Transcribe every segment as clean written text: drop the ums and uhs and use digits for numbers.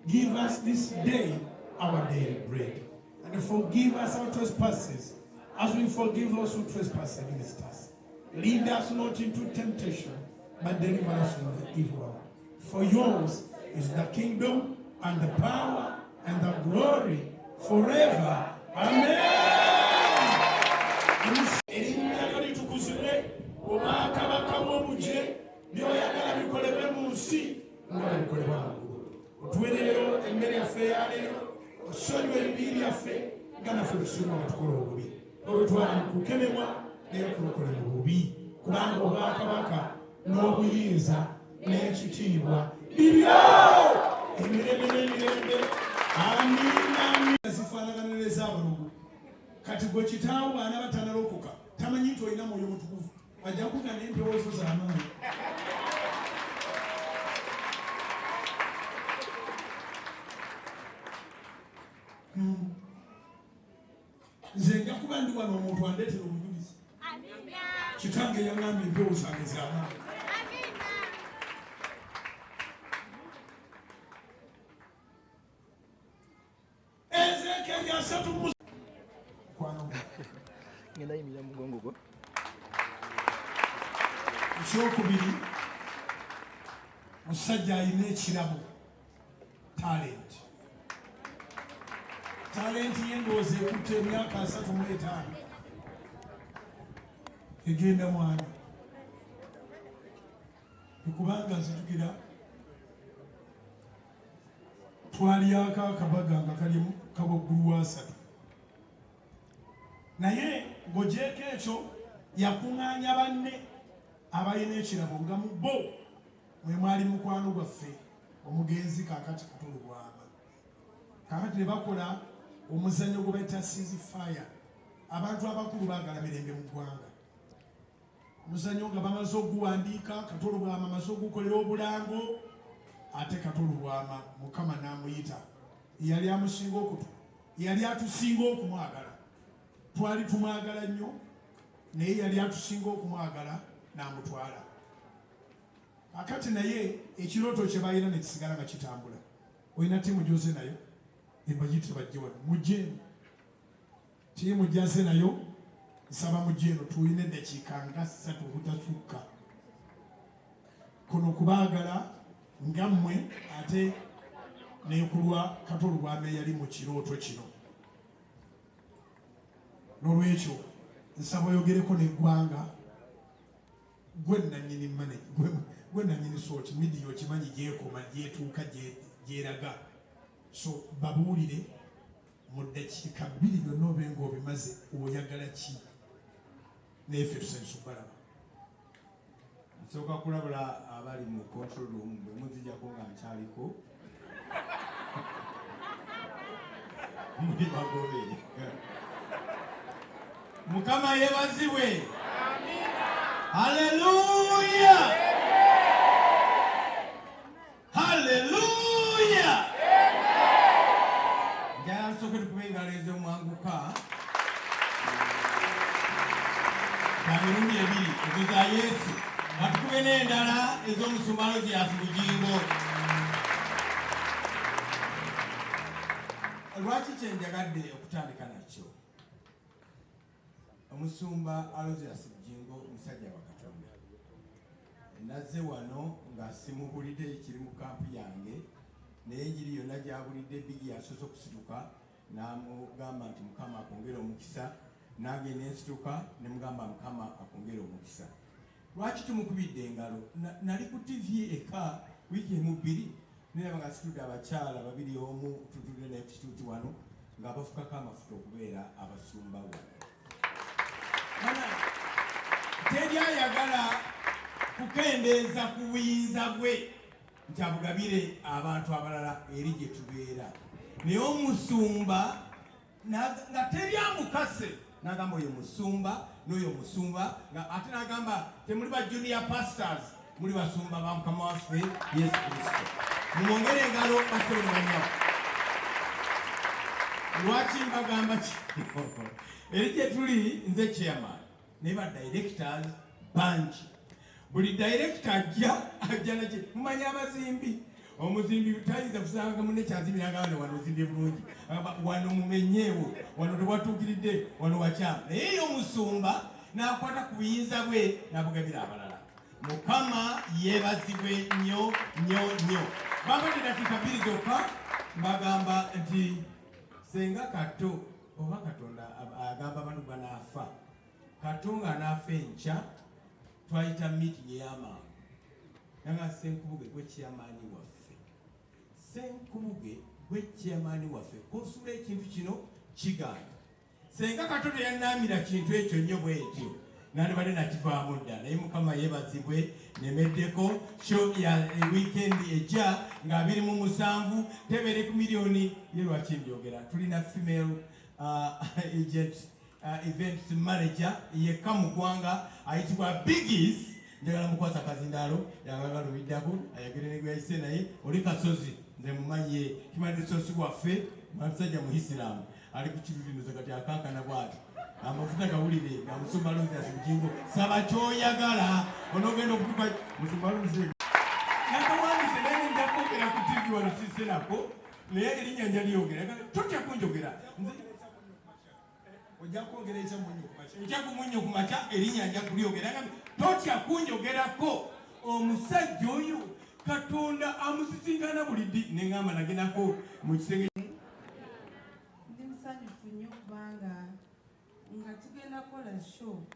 Give us this day our daily bread, and forgive us our trespasses, as we forgive those who trespass against us. Lead us not into temptation, but deliver us from the evil one. For yours is the kingdom, and the power, and the glory, forever. Amen. Tuelero emmere yaffe yaleero osonyiwa ebibi byaffe nga naffe tusinga batukola obubi olwetwala mu kukemebwa naye kulokole mu bubi kubanga obwakabaka n'obuyinza n'ekitiibwa bibyo emirembe n'emirembe. Amiina. Zifaanaganiriza abalugu kati gwe kitaawo baana batanalokoka tamanyi nti olina mwoyo mutukuvu ajja kuga n'empowoozo z'amaanyi. Nze nja kuba ndi wano omuntu andeetera obujulizi. Kitange yangambye empewo zange z'amaanyi. Ezeekeri 3 ngenda yimira mugongo gwo. Ekyokubiri, musajja alina ekirabo, talenti. Talenti ye ndowooza ekutte emyaka 35 egenda mwana. Ekubanga nzijukira twalyako akabaga nga kalimu kaboggulu wa 3. Naye ng'ogyeko ekyo yakuŋŋaanya banne abalina ekirabo nga mu bo mwe mwali mukwano gwaffe omugenzi kaakati Kato Lubwama. Kaakati ne bakola omuzannyo gwe bayita Seas Fire. Abantu abakulu baagala mirembe mu ggwanga. Omuzannyo nga bamaze oguwandiika, Kato Lubwama amaze ogukolera obulango, ate Kato Lubwama Mukama n'amuyita. Yali amusinga yali atusinga okumwagala. Twali tumwagala nnyo, naye yali atusinga okumwagala n'amutwala. Akati naye ekirooto kye balina ne kisigala nga kitambula. Olina ttiimu gy'oze nayo, ebagite bajje wano. Mujje eno. Ttiimu gy'aze nayo, nsaba mujje eno tuyina eddakiika nga 3 obutasukka. Kuno kubaagala nga mmwe ate n'ekulwa Kato Lubwama yali mu kirooto kino. N'olwekyo nsaba oyogereko n'eggwanga gwe nannyini mane gwe nannyini sooti midiya okimanyi gyekoma gyetuuka gyeraga. So babuulire mu ddakiika 2 byonna obe ng'obimaze oyagala ki n'effe tusanyusa okubalaba. Nsooka kulabula abali mu control room bwe muzijjako nga nkyaliko muli bagobe. Mukama yeebazibwe. Haleluya. Haleluya. Njala nsooke tukube engalo ez'omwanguka. Emirundi 2 ezo za Yesu. Batukube n'endala ez'omusumalo zya Bujingo. Lwaki kyenjagadde okutandika nakyo? Omusumba Alozias Bujingo musajja wa Katonda. Nazze wano nga simubulidde ekiri mu kampu yange, naye enjiri yonna gy'abulidde Bigi asoose okusituka n'amugamba nti Mukama akwongere omukisa, nange ne nsituka ne mugamba Mukama akwongere omukisa. lwaki tumukubidde engalo nali ku TV eka wiiki emu bbiri neraba nga situdde abakyala babiri omu tutudde ne institute wano ng'abafukako amafuta okubeera abasumba wano. Teri ayagala kukendeeza ku buyinza bwe nti abugabire abantu abalala eri gye tubeera, naye omusumba nga teri amukase n'agamba oyo musumba n'oyo musumba, ate n'agamba temuli ba junior pastors, muli basumba ba Mukama waffe Yesu Kristo. Mumwongere engalo basebe ne banyawo. Lwaki mbagamba ki? Eri gye tuli nze chairman naye ba directors bangi. Buli director ajja naki mumanya abazimbi. Omuzimbi tayinza kusanga munne kyazimiranga wano ozimbye bulungi, wano mumenyeewo, wano tewatuukiridde, wano wakyama. Naye omusumba n'akwata ku buyinza bwe n'abugabira abalala. Mukama yeebazibwe nnyo nnyo nnyo. Bambadde dakiika bbiri zokka mbagamba nti senga Kato oba Katonda agamba abantu banaafa, Kato ng'anaafa enkya twayita meeting ey'amangu nanga Senkubuge gwe chairman waffe, Senkubuge gwe chairman waffe kosula ekintu kino kiganda. Senga Kato teyannaamira kintu ekyo nnyo bwetyo nandibadde nakivaamu dda, naye Mukama yeebazibwe. Nemeddeko show ya weekend ejja nga 27 tebeere ku milioni ye lwaki mbyogera. Tulina female agent events manager yekka mu ggwanga ayitibwa Biggies. Njagala mukwasa kazindaalo yagagala obiddako ayagere ne gwayise naye oli Kasozi nze mumanyi kimanyi sosi waffe musajja muisiraamu ali ku kibibinuza kati akankana bwati amafuta gawulire nga musumba lonzi Bujingo saba kyoyagala onogenda okutuka musumba lonzi nakawandise naye nja kwogera ku TV wano sise nako naye erinnya nja lyogera totya kunjogera ojja kwogera ekyamunyo ku makya erinnya nja kulyogera totya kunjogerako. Omusajja oyo Katonda amusisinkana buli ddi neŋŋamba nagendako mu kisenge. Ndi musanyufu nnyo kubanga nga tugenda kukola show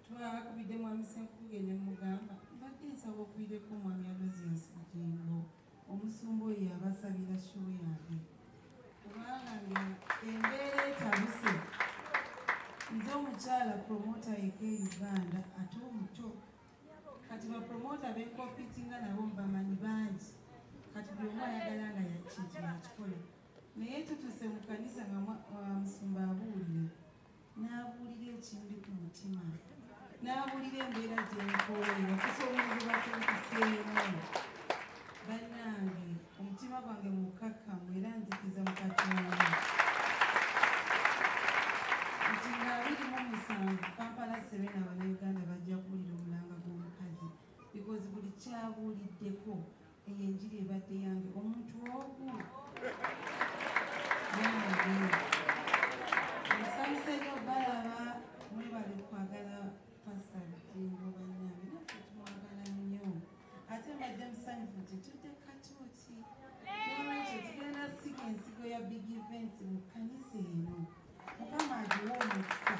twakubidde mwami Senkubuge ne mugamba mbadde nsaba okubireko mwami Alozius Bujingo omusumba oyo abasabira show yange kubanga embeera etabuse. Nze omukyala promota yeka e Uganda ate omuto kati bapromota benkompitinga nabo mbamanyi bangi kati buli omu ayagala nga kintu yakikola, naye tutuse mu kanisa nga musumba abuulira n'abuulira ekimbi ku mutima n'abuulira embeera gyenkooleera kusobozi bakenkuseemu. Bannange omutima gwange mukakkamu era nzikiza mu Katonda nti nga 27 Kampala Serena Abannayuganda bajja kuwulira omulanga gw'omukazi because buli kyabuuliddeko eyo enjiri ebadde yange omuntu ogu nsanyuse nnyo balaba mwebale kwagala Pastor Bujingo bannange naffe tumwagala nnyo ate mbadde musanyufu nti tudde Katooti n'olwekyo tugenda siga ensigo ya big events mu kkanisa eno. Mukama agiwa omukisa.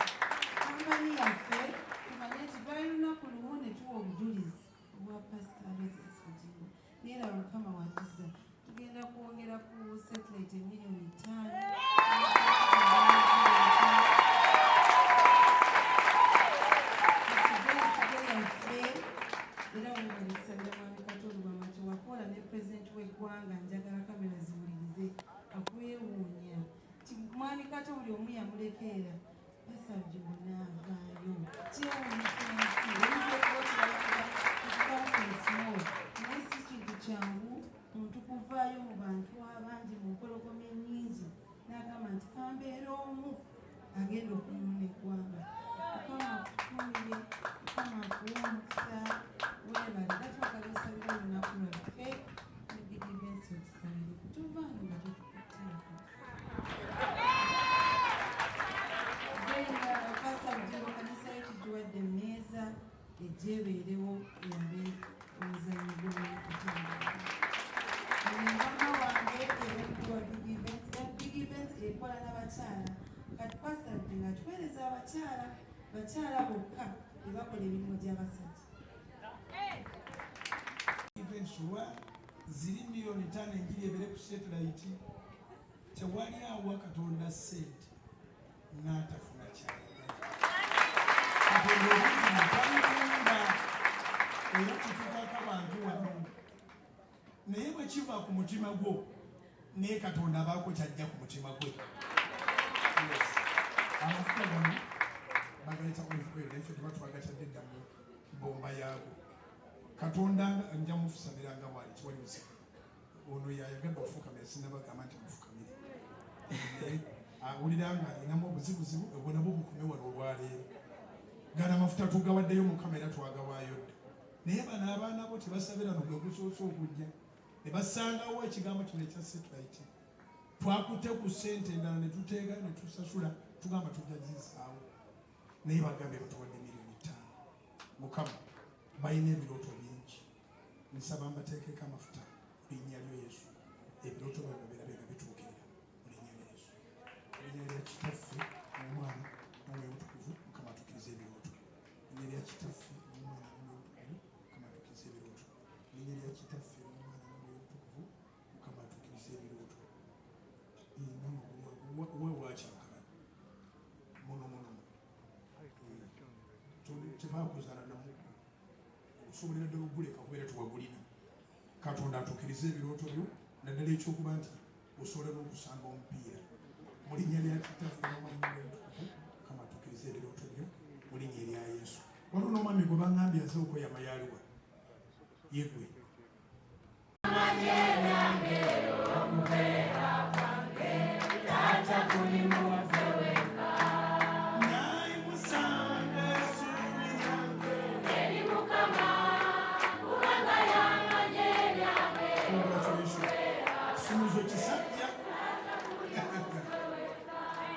Kampani yaffe tumanye nti lwali lunaku lumu ne tuwa obujulizi obwa Pastor Alozius Bujingo naye era Mukama wagiza tugenda kwongera ku satellite emiliyoni 5 era webalusabira mwami Kato Lubwama tewakola ne pulezidenti w'eggwanga njagala kamera ziwulirize akwewuunya ti mwami Kato buli omu yamulekeera basabye munaavaayo kyewuunyisa naye si kintu kyangu muntu kuvaayo mu bantu abangi mu mpologoma ennyingi n'agamba nti kambeera omu agenda okunyola eggwanga. Mukama akutumire, Mukama akuwe omukisa weebale era twagala osabira olunaku lwaffe ne big events otusabire kutuvaano nga tetukutteeko. Pastor Bujingo kanisa yo tugiwadde emmeeza ejja ebeerewo yambe omuzannyo gw'okutambula. Mama wange erenkuwa big events ekola n'abakyala kati Pastor Bujingo atuweereza abakyala bokka ebakola emirimu gy'abasajja. yasasulwa ziri miliyoni 5 enjiri ebere ku satellite. Tewali awa Katonda ssente n'atafuna kyayagala. Katonda obulungi talibunda era kitukaako abantu wano, naye bwe kiva ku mutima gwo naye Katonda abaako kyajja ku mutima gwe. Amafuta gano bagayita olive nfe tebatwagakyadde dda mu bomba yaago. Katonda nja mufusabira nga bwali kiwali musiku ono yayagadde okufukamira, sinabagamba nti mufukamire. Awulira nga alinamu obuzibuzibu obwo nabwo bukume wano olwaleero. Gano amafuta tugawaddeyo mu kamera twagawaayo dda, naye bano abaana bo tebasabira no gwe gusoose okujja ne basangawo ekigambo kino ekya satellite. Twakutte ku ssente endala ne tuteega ne tusasula tugamba tujjagizaawo, naye bagambye batuwadde miliyoni 5. Mukama balina ebirooto bingi, nsaba mbateekeko amafuta mu linnya lyo Yesu, ebirooto byabwe birabe nga bituukirira mu linnya lya Yesu. Mu linnya lya Kitaffe n'Omwana n'Omwoyo Omutukuvu, Mukama atukkirize ebirooto. Mu linnya lya Kitaffe n'Omwana n'Omwoyo Omutukuvu, Mukama atukkirize ebirooto. Mu linnya lya Kitaffe n'Omwana n'Omwoyo Omutukuvu, Mukama atukkirize ebirooto. Weewaakyakala muno tebaakuzala namu okusobolera ddala oguleka kubeera tewagulina. Katonda atukkirize ebirooto byo, naddala ekyokuba nti osobola n'okusanga omupiira. Mu linnya lya Kitaffe n'Omwana n'Omwoyo Omutukuvu, Mukama atukkirize ebirooto byo mu linnya erya Yesu. Waliwo n'omwami gwe baŋŋambye aze okweyama yaaliwa yegwe.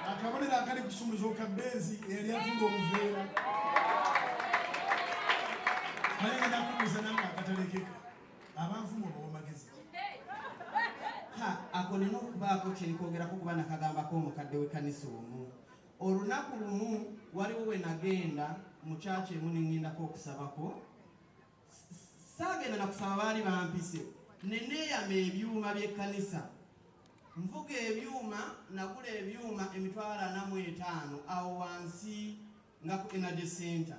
Akabonero akali ku kisumuzo kabenzi yali atunda obuveera. Naye nga nakubuuza nange akatalekeka abanvumu obw'amagezi. Ako nina okubaako kyenikogerako kuba nakagambako omukadde w'ekkanisa omu. Olunaku lumu waliwo we nagenda mu kyaki emu neŋŋendako okusabako. Saagenda na kusaba baali bampise, ne neeyama ebyuma by'ekkanisa. Nvuga ebyuma, nagula ebyuma emitwalo 45 awo wansi nga ku Energy Center.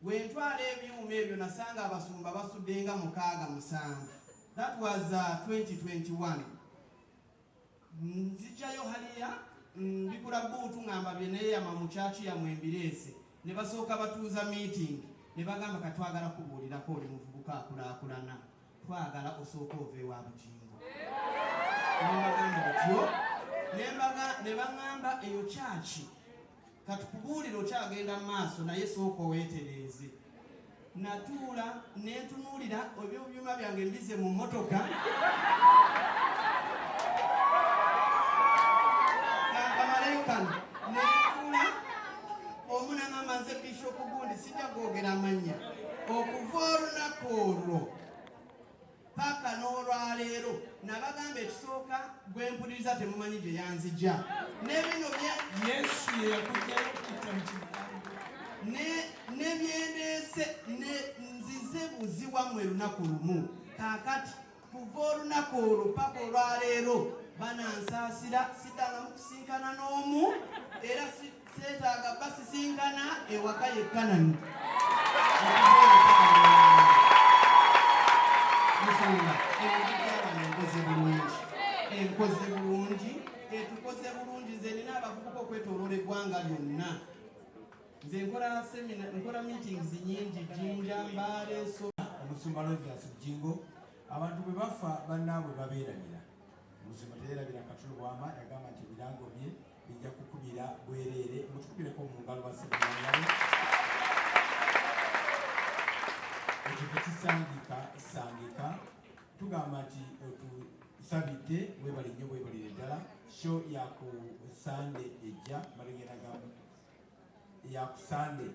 Bwe ntwala ebyuma ebyo nasanga abasumba basudde nga 67. That was 2021. Nzijjayo haliya mbikula buutu ngamba bye neeyama mu kyaki yamwe embireese, ne basooka batuuza meeting ne bagamba katwagala kubuulirako oli muvubuka akulaakulana, twagala osooka ova ewa Bujingo. Nembagamba batyo, ne baŋŋamba eyo kyaki katukubuulira okyagenda mu maaso naye sooka oweetereeze. Natuula nentunuulira ebyuma byange mbize mu mmotoka. Kamalekano nentuula omunanga amaze Bishop gundi sijja kwogera amannya. Okuva olunaku olwo paka n'olwaleero nabagamba ekisooka gwe mpuliriza temumanyi gye yanzija. Ne bino Yesu ye yakugjayo okutta mu kigambo. Ne byendeese nzize buzi wammwe lunaku lumu. Kaakati kuva olunaku olwo paka olwaleero banansaasira, siddanga mu kusinkana n'omu era seetaaga basisinkana ewaka yekkanani. Nsonga ebijjabano enkoze bulungi, etukoze bulungi. Nze nina abavubuka okwetooloola eggwanga lyonna. Nze nkola meetings nyingi Jinja, Mbale, Omusumba Bujingo. Abantu bwe bafa bannaabwe babeerabira. Omusumba teyeerabira Kato Lubwama yagamba nti ebirango bye bijja kukubira bwereere. Mutukubireko mu ngalo ba Serena. Ekyo tekisangika. Tugamba nti Asabidde webale nnyo webalire ddala. Show ya ku Sunday ejja balengera gamba ya ku Sunday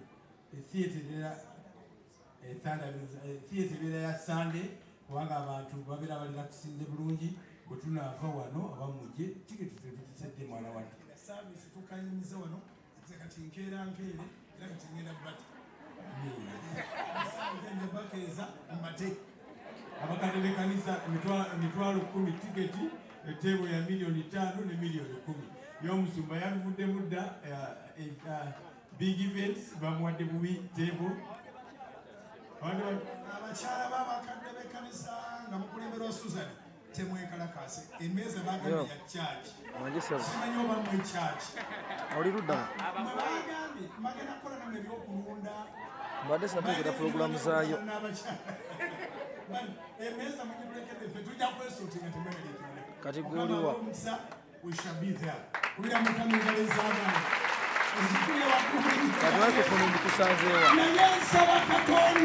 theatre ya Sunday kubanga abantu babeera balina kusinze bulungi. Bwe tunaava wano abamujje tiketi tuzisedde mwana wattu. Service tukayimiza wano kati nkeera era kati ngenda bati. Ngenda bakeeza mbate. abakadde b'ekkanisa emitwalo 10 tiketi, etteebo ya milioni 5 ne milioni 10. Y'omusumba yabivuddemu dda big events bamuwadde bubi table. Abakyala b'abakadde b'ekkanisa nga mukulemberwa Susan temwekalakaase emmeeza bagambye ya church. Simanyi oba mu church. Oli ludda. Mwe bagambye bagenda kukola namwe ebyokulunda. Mbadde sinateekera pulogulaamu zaayo. Emmeeza mugitulekedde ffe tujja kwesuutinga temwekalekera. Kati gw'oliwa. We shall be there. Kulira mukama engalo ez'abaana. Ezikuli waggulu. Kati wakufuna ndikusanzeewa. Naye nsaba Katonda.